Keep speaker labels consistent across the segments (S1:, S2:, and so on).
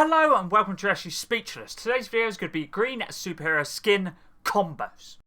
S1: Hello and welcome to Actually Speechless. Today's video is going to be green superhero skin combos.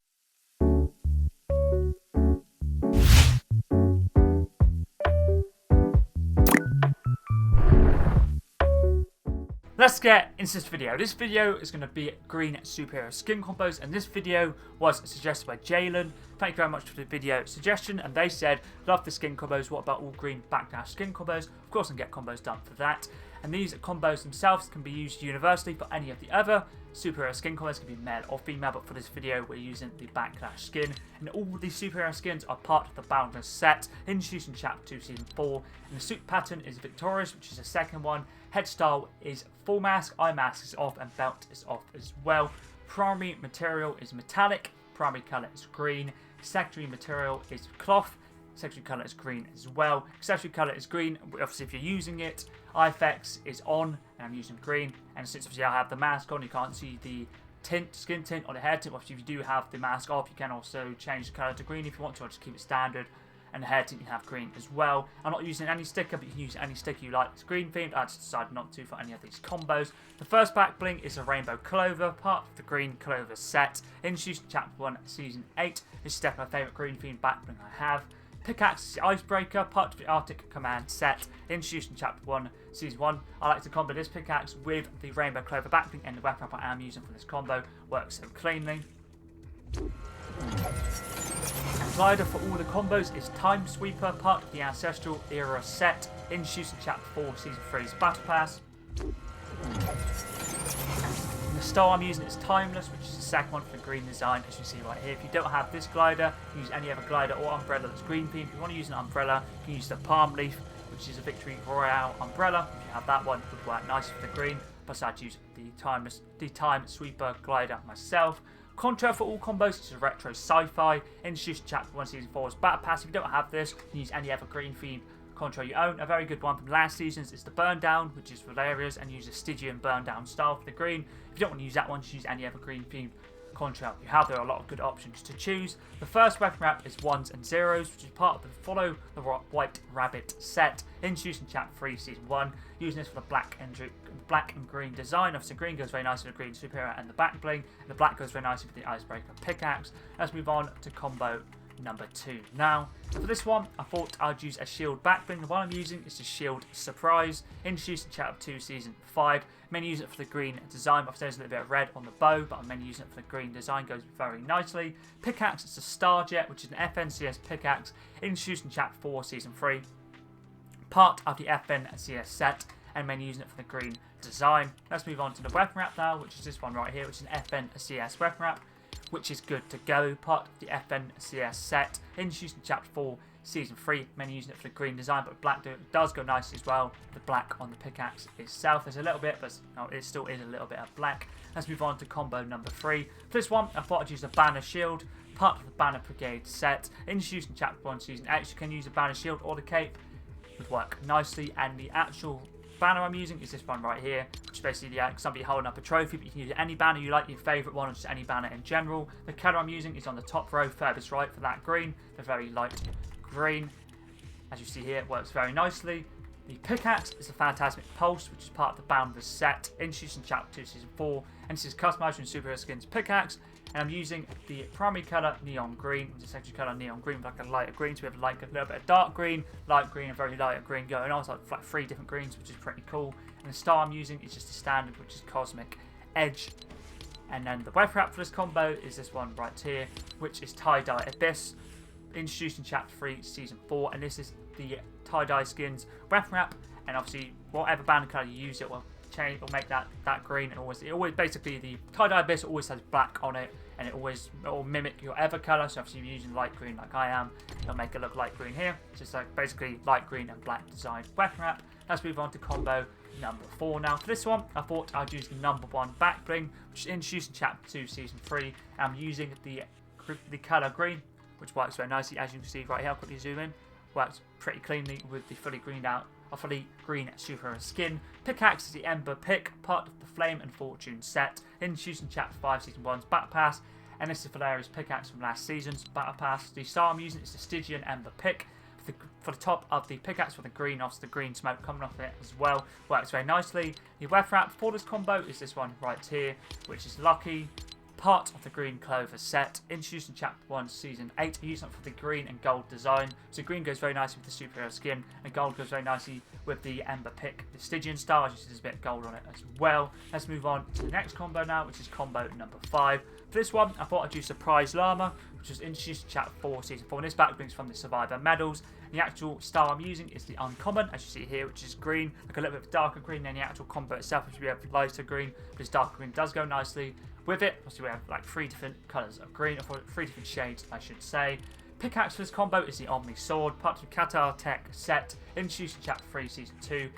S1: Let's get into this video. This video is going to be green superhero skin combos, and this video was suggested by Jalen. Thank you very much for the video suggestion, and they said, love the skin combos, what about all green Backlash skin combos? Of course I can get combos done for that. And these combos themselves can be used universally for any of the other superhero skin combos, can be male or female, but for this video we're using the Backlash skin. And all these superhero skins are part of the Boundless Set, introduced in Chapter 2 Season 4. And the suit pattern is Victorious, which is the second one. Head style is full mask, eye mask is off, and belt is off as well. Primary material is metallic, primary colour is green. Secondary material is cloth, secondary colour is green as well. Accessory colour is green, obviously if you're using it. Eye effects is on, and I'm using green. And since obviously I have the mask on, you can't see the skin tint or the hair tint. Obviously if you do have the mask off, you can also change the colour to green if you want to, or just keep it standard. And the hair tint you have green as well. I'm not using any sticker, but you can use any sticker you like. It's green themed. I just decided not to for any of these combos. The first Back Bling is a Rainbow Clover, part of the Green Clover set. Introduced in Chapter 1, Season 8. This is definitely my favourite green themed Back Bling I have. Pickaxe is the Icebreaker, part of the Arctic Command set. Introduced in Chapter 1, Season 1. I like to combo this pickaxe with the Rainbow Clover Back Bling, and the weapon I am using for this combo works so cleanly. Glider for all the combos is Time Sweeper, part of the Ancestral Era set, introduced in Chapter 4, Season 3's Battle Pass. And the style I'm using is Timeless, which is the second one for the green design, as you see right here. If you don't have this glider, you can use any other glider or umbrella that's green themed. If you want to use an umbrella, you can use the Palm Leaf, which is a Victory Royale umbrella. If you have that one, it would work nice for the green. But I'd use the Time Sweeper glider myself. Contrail for all combos is a retro sci-fi, introduced in Chapter 1 Season 4's Battle Pass. If you don't have this, you can use any other green themed Contrail you own. A very good one from last season's is the Burn Down, which is Valeria's, and use a Stygian Burn Down style for the green. If you don't want to use that one, just use any other green themed Contrail you have. There are a lot of good options to choose. The first weapon wrap is Ones and Zeros, which is part of the Follow the White Rabbit set, introduced in Chapter 3 Season 1. Using this for the black and green design. Obviously green goes very nicely with the green superhero and the Back Bling, and the black goes very nicely with the Icebreaker Pickaxe. Let's move on to combo number 2 now. For this one, I thought I'd use a Shield Back Bling. The one I'm using is the Shield Surprise, introduced in Chapter 2 Season 5. Mainly use it for the green design. Obviously there's a little bit of red on the bow, but I'm mainly using it for the green design. Goes very nicely. Pickaxe is the Starjet, which is an FNCS pickaxe, introduced in Chapter 4 Season 3. Part of the FNCS set, and mainly using it for the green design. Let's move on to the weapon wrap now, which is this one right here, which is an FNCS weapon wrap, which is good to go. Part of the FNCS set, introduced in Chapter 4 Season 3, mainly using it for the green design, but black does go nicely as well. The black on the pickaxe itself, there's a little bit, but no, it still is a little bit of black. Let's move on to combo number 3. For this one, I thought I'd use a Banner Shield, part of the Banner Brigade set, introduced in Chapter 1 Season 8. You can use a Banner Shield or the cape, would work nicely. And the actual banner I'm using is this one right here, which is basically somebody holding up a trophy, but you can use any banner you like, your favourite one, or just any banner in general. The colour I'm using is on the top row, furthest right for that green, the very light green. As you see here, it works very nicely. The pickaxe is the Phantasmic Pulse, which is part of the Boundless Set, introduced in Chapter 2 Season 4, and this is customized from Superhero Skins Pickaxe. And I'm using the primary colour Neon Green, which is the secondary colour Neon Green with like a lighter green. So we have like a little bit of dark green, light green, and very lighter green going on. So like 3 different greens, which is pretty cool. And the style I'm using is just the standard, which is Cosmic Edge. And then the weapon wrap for this combo is this one right here, which is Tie-Dye Abyss, introduced in Chapter 3 Season 4. And this is the Tie-Dye Skins weapon wrap. And obviously, whatever banner colour you use, it will change or make that green. And it always basically the Tie-Dye Abyss always has black on it, and it will mimic your other colour. So obviously if you're using light green like I am, it'll make it look light green here. Just like basically light green and black design weapon wrap. Let's move on to combo number 4 now. For this one, I thought I'd use the number 1 Back Bling, which is introduced in Chapter 2 Season 3. I'm using the colour green, which works very nicely, as you can see right here. I'll quickly zoom in. Works pretty cleanly with the fully green superhero skin. Pickaxe is the Ember Pick, part of the Flame and Fortune set, introduced in Chapter 5 Season 1's Battle Pass, and this is Valeria's pickaxe from last season's Battle Pass. The style I'm using is the Stygian Ember Pick, for the top of the pickaxe for the green, obviously the green smoke coming off it as well. Works very nicely. The weapon wrap for this combo is this one right here, which is Lucky. Part of the green clover set, introduced in Chapter 1, Season 8, using it for the green and gold design. So green goes very nicely with the superhero skin, and gold goes very nicely with the Ember Pick, the Stygian style, as you see there's a bit of gold on it as well. Let's move on to the next combo now, which is combo number 5. For this one, I thought I'd use Surprise Llama, which was introduced in Chapter 4, Season 4, and this back brings from the Survivor medals. The actual style I'm using is the uncommon, as you see here, which is green, like a little bit of darker green than the actual combo itself, which we have lighter green, but this darker green does go nicely with it. Obviously we have like 3 different colours of green, or 3 different shades I should say. Pickaxe for this combo is the Omni Sword, part of the Qatar Tech set, introduced in Chapter 3, Season 2.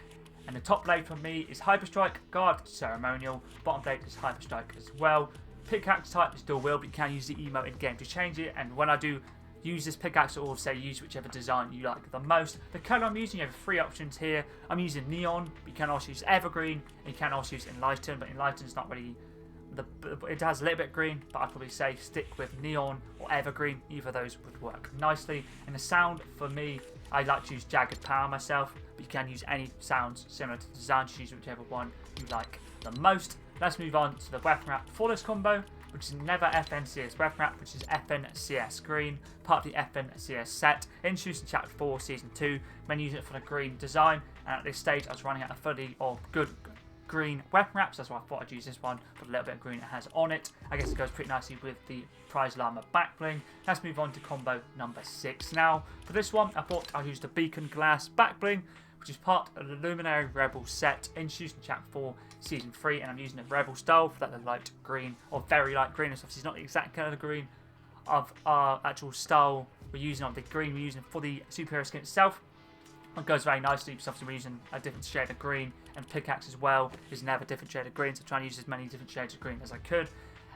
S1: And the top blade for me is Hyper Strike, Guard Ceremonial, bottom blade is Hyper Strike as well. Pickaxe type is dual wield, but you can use the emote in game to change it, and when I do use this pickaxe, or say use whichever design you like the most. The colour I'm using, you have 3 options here. I'm using Neon, but you can also use Evergreen, and you can also use Enlighten, but Enlighten is not really, it has a little bit of green, but I'd probably say stick with Neon or Evergreen. Either of those would work nicely. And the sound for me, I like to use Jagged Power myself, but you can use any sounds similar to the design, choose whichever one you like the most. Let's move on to the weapon wrap for this combo, which is Never FNCS weapon wrap, which is FNCS green, part of the FNCS set, introduced in Chapter 4, Season 2, when using it for the green design, and at this stage I was running out of fully or good green weapon wraps, that's why I thought I'd use this one for the little bit of green it has on it. I guess it goes pretty nicely with the Prize Llama Back Bling. Let's move on to combo number 6 now. For this one, I thought I'd use the Beacon Glass Back Bling, which is part of the Luminary Rebel set, introduced in Chapter 4, Season 3, and I'm using the Rebel style for that light green, or very light green. It's obviously not the exact colour of green of our actual style we're using, on the green we're using for the superhero skin itself. It goes very nicely because obviously we're using a different shade of green, and Pickaxe as well is another different shade of green, so I'm trying to use as many different shades of green as I could.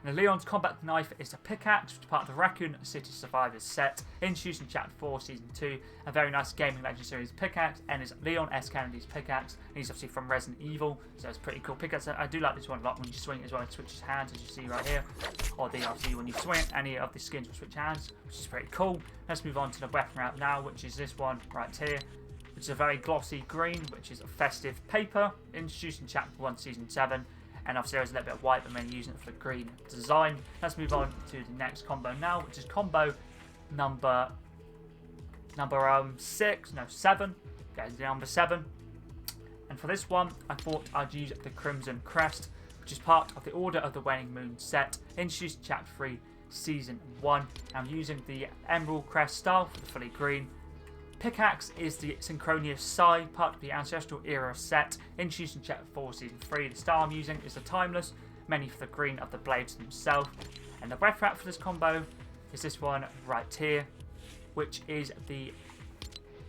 S1: And the Leon's Combat Knife is a Pickaxe, which is part of the Raccoon City Survivors set, introduced in Chapter 4, Season 2. A very nice gaming legend series Pickaxe, and is Leon S. Kennedy's Pickaxe. And he's obviously from Resident Evil, so it's pretty cool Pickaxe. I do like this one a lot when you swing it as well. It switches hands, as you see right here. Or obviously when you swing it, any of the skins will switch hands, which is pretty cool. Let's move on to the weapon wrap now, which is this one right here, which is a very glossy green, which is a festive paper, introduced in Chapter 1, Season 7. And obviously there is a little bit of white, but mainly using it for the green design. Let's move on to the next combo now, which is combo number 7. Okay, number 7. And for this one, I thought I'd use the Crimson Crest, which is part of the Order of the Waning Moon set, introduced in Chapter 3, Season 1. I'm using the Emerald Crest style for the fully green. Pickaxe is the Synchronous Sai, part of the Ancestral Era set, introduced in Chapter 4, Season 3. The style I'm using is the Timeless, mainly for the green of the blades themselves. And the weapon wrap for this combo is this one right here, which is the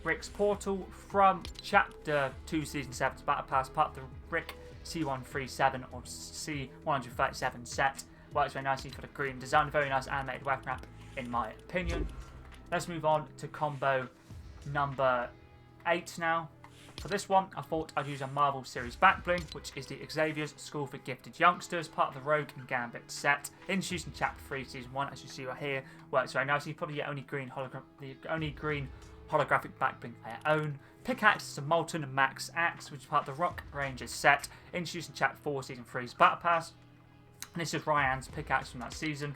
S1: Rick's Portal from Chapter 2, Season 7's Battle Pass, part of the Rick C137 or C137 set. Works very nicely for the green design, very nice animated weapon wrap in my opinion. Let's move on to combo number 8 now. For this one, I thought I'd use a Marvel Series Back Bling, which is the Xavier's School for Gifted Youngsters, part of the Rogue and Gambit set, introduced in Chapter 3, Season 1, as you see right here. Works very nicely, probably the only green holographic back bling I own. Pickaxe is a Molten Max Axe, which is part of the Rock Rangers set, introduced in Chapter 4, Season 3's Battle Pass. And this is Ryan's pickaxe from that season.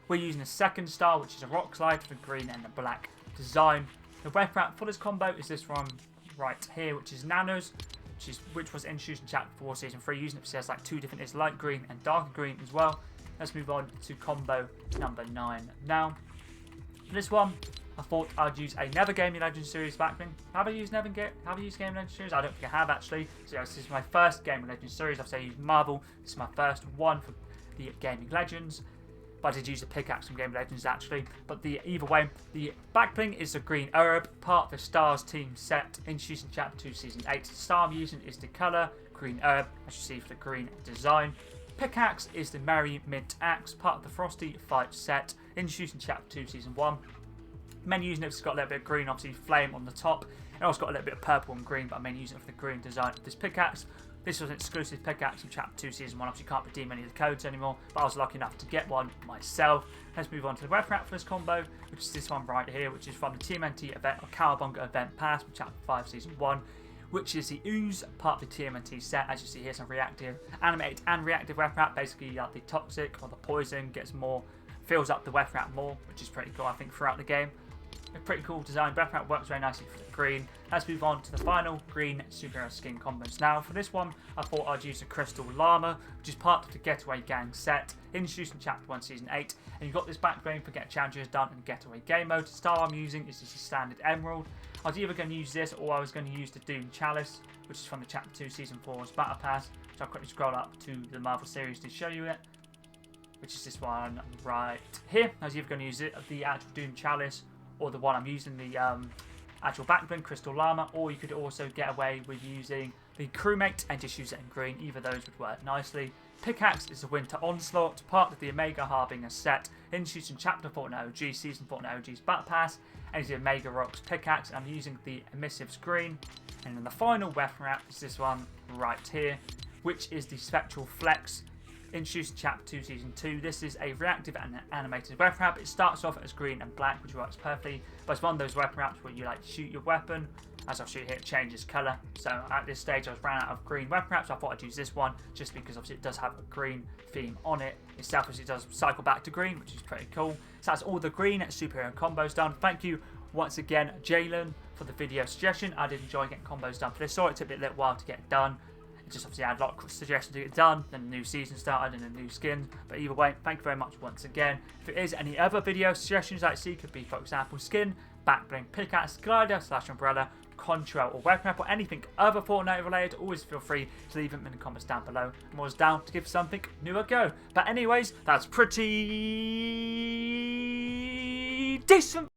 S1: We're using the second style, which is a Rock Slide for the green and the black design. The weapon wrap for this combo is this one right here, which is Nanos, which was introduced in Chapter 4, Season 3, using it because it has like 2 different, it's light green and darker green as well. Let's move on to combo number 9 now. For this one, I thought I'd use a Never Gaming Legends series back bling. Have I used Gaming Legends series? I don't think I have actually. So this is my first Gaming Legends series. I've used Marvel. This is my first one for the Gaming Legends. But I did use the Pickaxe from Gaming Legends actually. But either way, the back bling is the Green Herb, part of the Stars team set, introduced in Chapter 2, Season 8. The star I'm using is the colour Green Herb, as you see for the green design. Pickaxe is the Merry Mint Axe, part of the Frosty Fight set, introduced in Chapter 2, Season 1. Mainly using it, it's got a little bit of green, obviously flame on the top, and also got a little bit of purple and green, but I'm mainly using it for the green design of this pickaxe. This was an exclusive pickaxe from Chapter 2 Season 1. Obviously, you can't redeem any of the codes anymore, but I was lucky enough to get one myself. Let's move on to the weapon wrap for this combo, which is this one right here, which is from the TMNT event or Cowabunga event pass from Chapter 5 Season 1, which is the Ooze part of the TMNT set. As you see here, some reactive, animated and reactive weapon wrap. Basically, the toxic or the poison gets more, fills up the weapon wrap more, which is pretty cool, I think, throughout the game. A pretty cool design. Weapon wrap works very nicely for the green. Let's move on to the final green superhero skin combos. Now, for this one, I thought I'd use the Crystal Llama, which is part of the Getaway Gang set, introduced in Chapter 1, Season 8. And you've got this Back Bling for Get Challenges done in Getaway Game Mode. The style I'm using is just a standard emerald. I was either going to use this or I was going to use the Doom Chalice, which is from the Chapter 2 Season 4's Battle Pass. So I'll quickly scroll up to the Marvel series to show you it, which is this one right here. I was either going to use it, the actual Doom Chalice, or the one I'm using, the actual Back Bling Crystal Llama, or you could also get away with using the Crewmate and just use it in green. Either of those would work nicely. Pickaxe is the Winter Onslaught, part of the Omega Harbinger set, introduced in Chapter Fortnite OG, Season Fortnite OG's Battle Pass, and is the Omega Rocks Pickaxe. I'm using the Emissive Screen. And then the final weapon wrap is this one right here, which is the Spectral Flex, introduced in Chapter 2 Season 2. This is a reactive and animated weapon wrap. It starts off as green and black, which works perfectly, but it's one of those weapon wraps where you shoot your weapon. As I'll show you here, it changes colour. So at this stage I was ran out of green weapon wraps, so I thought I'd use this one just because obviously it does have a green theme on it itself, as it does cycle back to green, which is pretty cool. So that's all the green superhero combos done. Thank you once again, Jalen, for the video suggestion. I did enjoy getting combos done for this. Sorry it took a little while to get done. Just obviously I had a lot of suggestions to get done, then the new season started and a new skin. But either way, thank you very much once again. If there is any other video suggestions that I see, could be for example skin, Back Bling, Pickaxe, glider / umbrella, Contrail or Weapon Wrap, or anything other Fortnite related, always feel free to leave them in the comments down below. I'm always down to give something new a go. But anyways, that's pretty decent.